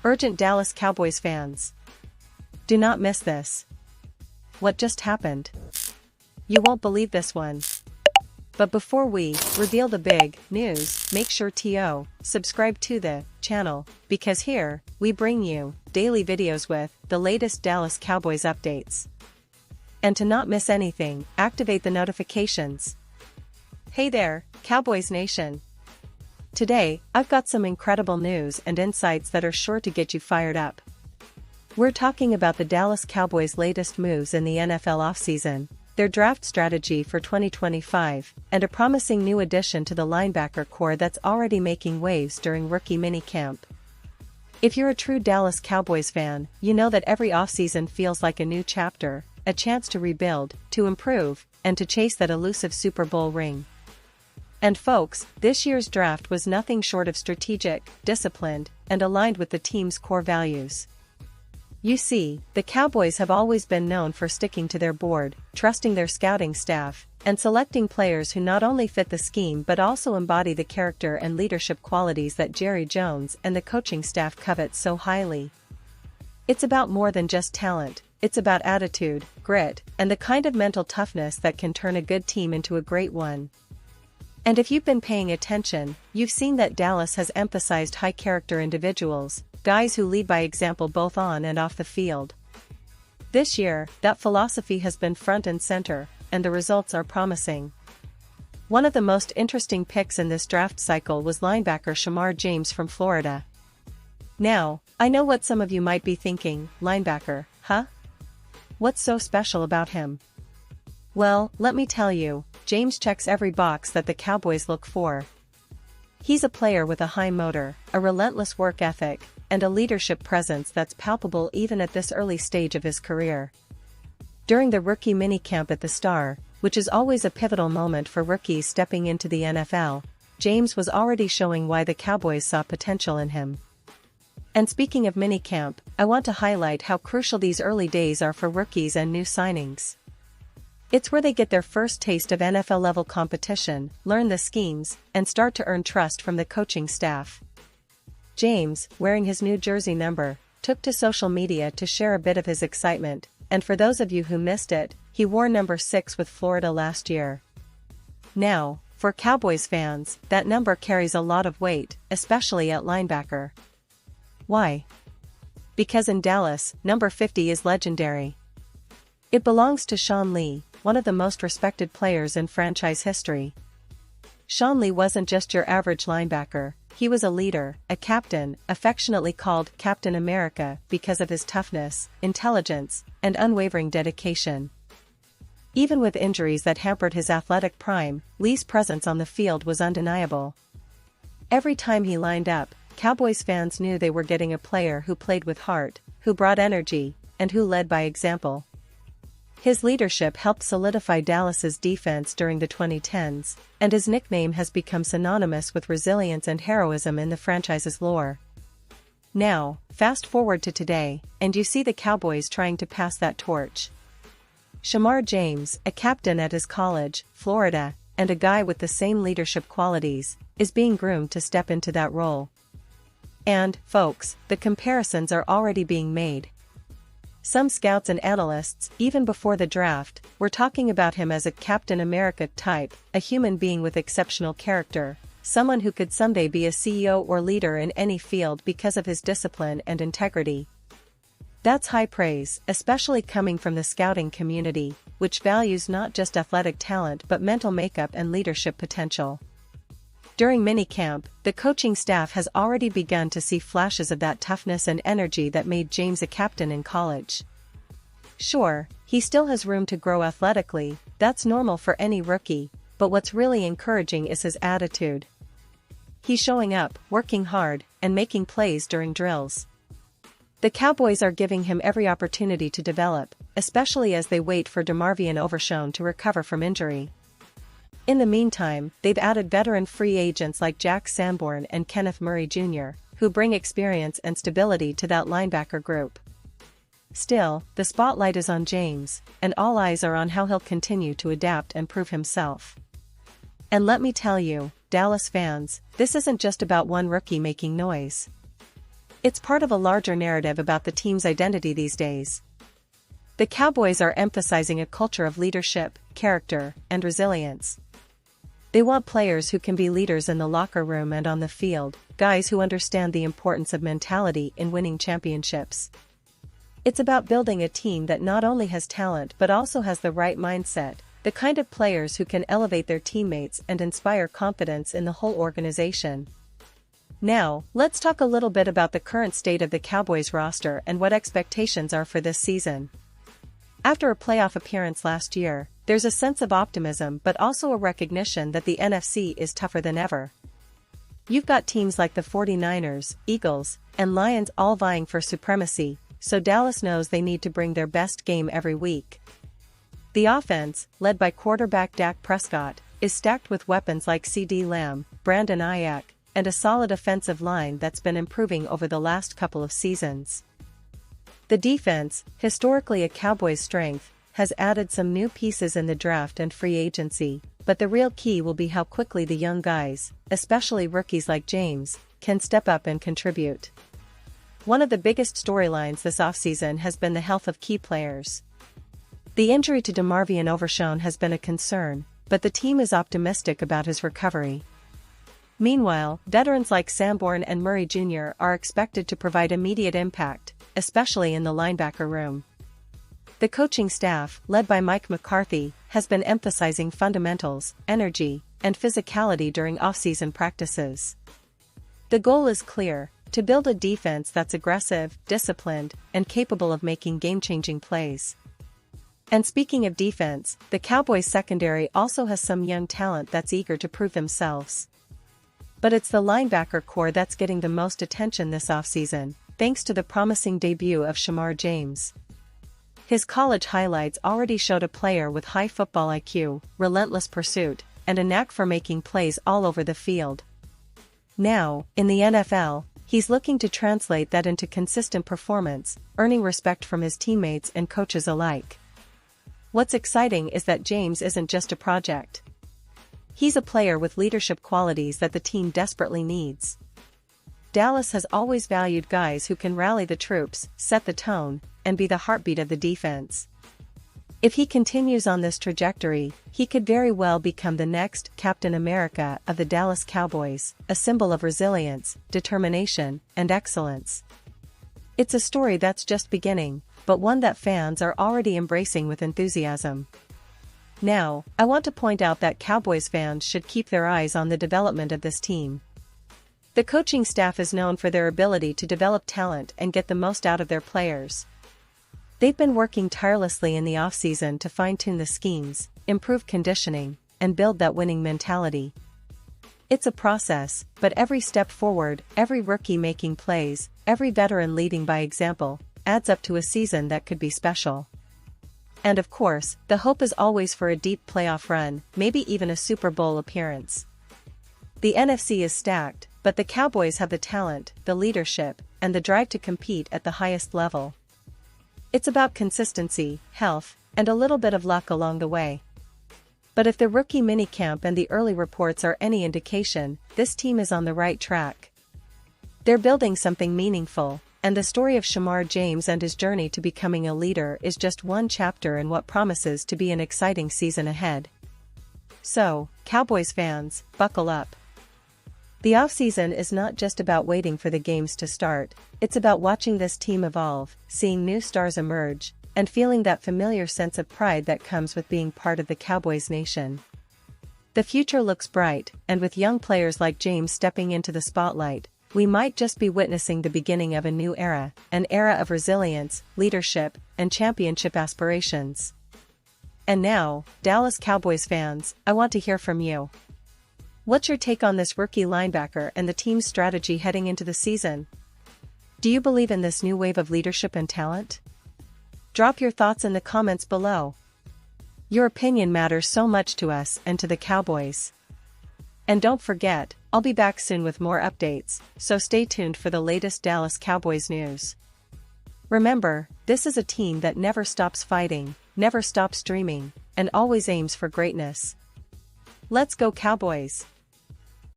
Urgent Dallas Cowboys fans. Do not miss this. What just happened? You won't believe this one. But before we reveal the big news, make sure to subscribe to the channel, because here, we bring you daily videos with the latest Dallas Cowboys updates. And to not miss anything, activate the notifications. Hey there, Cowboys Nation. Today, I've got some incredible news and insights that are sure to get you fired up. We're talking about the Dallas Cowboys' latest moves in the NFL offseason, their draft strategy for 2025, and a promising new addition to the linebacker core that's already making waves during rookie minicamp. If you're a true Dallas Cowboys fan, you know that every offseason feels like a new chapter, a chance to rebuild, to improve, and to chase that elusive Super Bowl ring. And folks, this year's draft was nothing short of strategic, disciplined, and aligned with the team's core values. You see, the Cowboys have always been known for sticking to their board, trusting their scouting staff, and selecting players who not only fit the scheme but also embody the character and leadership qualities that Jerry Jones and the coaching staff covet so highly. It's about more than just talent, it's about attitude, grit, and the kind of mental toughness that can turn a good team into a great one. And if you've been paying attention, you've seen that Dallas has emphasized high-character individuals, guys who lead by example both on and off the field. This year, that philosophy has been front and center, and the results are promising. One of the most interesting picks in this draft cycle was linebacker Sheamar James from Florida. Now, I know what some of you might be thinking, linebacker, huh? What's so special about him? Well, let me tell you, James checks every box that the Cowboys look for. He's a player with a high motor, a relentless work ethic, and a leadership presence that's palpable even at this early stage of his career. During the rookie minicamp at the Star, which is always a pivotal moment for rookies stepping into the NFL, James was already showing why the Cowboys saw potential in him. And speaking of minicamp, I want to highlight how crucial these early days are for rookies and new signings. It's where they get their first taste of NFL-level competition, learn the schemes, and start to earn trust from the coaching staff. James, wearing his new jersey number, took to social media to share a bit of his excitement, and for those of you who missed it, he wore number 6 with Florida last year. Now, for Cowboys fans, that number carries a lot of weight, especially at linebacker. Why? Because in Dallas, number 50 is legendary. It belongs to Sean Lee, one of the most respected players in franchise history. Sean Lee wasn't just your average linebacker, he was a leader, a captain, affectionately called Captain America because of his toughness, intelligence, and unwavering dedication. Even with injuries that hampered his athletic prime, Lee's presence on the field was undeniable. Every time he lined up, Cowboys fans knew they were getting a player who played with heart, who brought energy, and who led by example. His leadership helped solidify Dallas's defense during the 2010s, and his nickname has become synonymous with resilience and heroism in the franchise's lore. Now, fast forward to today, and you see the Cowboys trying to pass that torch. Sheamar James, a captain at his college, Florida, and a guy with the same leadership qualities, is being groomed to step into that role. And, folks, the comparisons are already being made. Some scouts and analysts, even before the draft, were talking about him as a Captain America type, a human being with exceptional character, someone who could someday be a CEO or leader in any field because of his discipline and integrity. That's high praise, especially coming from the scouting community, which values not just athletic talent but mental makeup and leadership potential. During minicamp, the coaching staff has already begun to see flashes of that toughness and energy that made James a captain in college. Sure, he still has room to grow athletically, that's normal for any rookie, but what's really encouraging is his attitude. He's showing up, working hard, and making plays during drills. The Cowboys are giving him every opportunity to develop, especially as they wait for DeMarvion Overshown to recover from injury. In the meantime, they've added veteran free agents like Jack Sanborn and Kenneth Murray Jr., who bring experience and stability to that linebacker group. Still, the spotlight is on James, and all eyes are on how he'll continue to adapt and prove himself. And let me tell you, Dallas fans, this isn't just about one rookie making noise. It's part of a larger narrative about the team's identity these days. The Cowboys are emphasizing a culture of leadership, character, and resilience. They want players who can be leaders in the locker room and on the field, guys who understand the importance of mentality in winning championships. It's about building a team that not only has talent but also has the right mindset, the kind of players who can elevate their teammates and inspire confidence in the whole organization. Now, let's talk a little bit about the current state of the Cowboys roster and what expectations are for this season. After a playoff appearance last year, there's a sense of optimism but also a recognition that the NFC is tougher than ever. You've got teams like the 49ers, Eagles, and Lions all vying for supremacy, so Dallas knows they need to bring their best game every week. The offense, led by quarterback Dak Prescott, is stacked with weapons like CeeDee Lamb, Brandon Ayuk, and a solid offensive line that's been improving over the last couple of seasons. The defense, historically a Cowboys' strength, has added some new pieces in the draft and free agency, but the real key will be how quickly the young guys, especially rookies like James, can step up and contribute. One of the biggest storylines this offseason has been the health of key players. The injury to DeMarvion Overshown has been a concern, but the team is optimistic about his recovery. Meanwhile, veterans like Sanborn and Murray Jr. are expected to provide immediate impact, especially in the linebacker room. The coaching staff, led by Mike McCarthy, has been emphasizing fundamentals, energy, and physicality during offseason practices. The goal is clear: to build a defense that's aggressive, disciplined, and capable of making game-changing plays. And speaking of defense, the Cowboys secondary also has some young talent that's eager to prove themselves. But it's the linebacker core that's getting the most attention this offseason, thanks to the promising debut of Sheamar James. His college highlights already showed a player with high football IQ, relentless pursuit, and a knack for making plays all over the field. Now, in the NFL, he's looking to translate that into consistent performance, earning respect from his teammates and coaches alike. What's exciting is that James isn't just a project. He's a player with leadership qualities that the team desperately needs. Dallas has always valued guys who can rally the troops, set the tone, and be the heartbeat of the defense. If he continues on this trajectory, he could very well become the next Captain America of the Dallas Cowboys, a symbol of resilience, determination, and excellence. It's a story that's just beginning, but one that fans are already embracing with enthusiasm. Now, I want to point out that Cowboys fans should keep their eyes on the development of this team. The coaching staff is known for their ability to develop talent and get the most out of their players. They've been working tirelessly in the offseason to fine-tune the schemes, improve conditioning, and build that winning mentality. It's a process, but every step forward, every rookie making plays, every veteran leading by example, adds up to a season that could be special. And of course, the hope is always for a deep playoff run, maybe even a Super Bowl appearance. The NFC is stacked, but the Cowboys have the talent, the leadership, and the drive to compete at the highest level. It's about consistency, health, and a little bit of luck along the way. But if the rookie minicamp and the early reports are any indication, this team is on the right track. They're building something meaningful, and the story of Sheamar James and his journey to becoming a leader is just one chapter in what promises to be an exciting season ahead. So, Cowboys fans, buckle up. The offseason is not just about waiting for the games to start, it's about watching this team evolve, seeing new stars emerge, and feeling that familiar sense of pride that comes with being part of the Cowboys nation. The future looks bright, and with young players like James stepping into the spotlight, we might just be witnessing the beginning of a new era, an era of resilience, leadership, and championship aspirations. And now, Dallas Cowboys fans, I want to hear from you. What's your take on this rookie linebacker and the team's strategy heading into the season? Do you believe in this new wave of leadership and talent? Drop your thoughts in the comments below. Your opinion matters so much to us and to the Cowboys. And don't forget, I'll be back soon with more updates, so stay tuned for the latest Dallas Cowboys news. Remember, this is a team that never stops fighting, never stops dreaming, and always aims for greatness. Let's go Cowboys!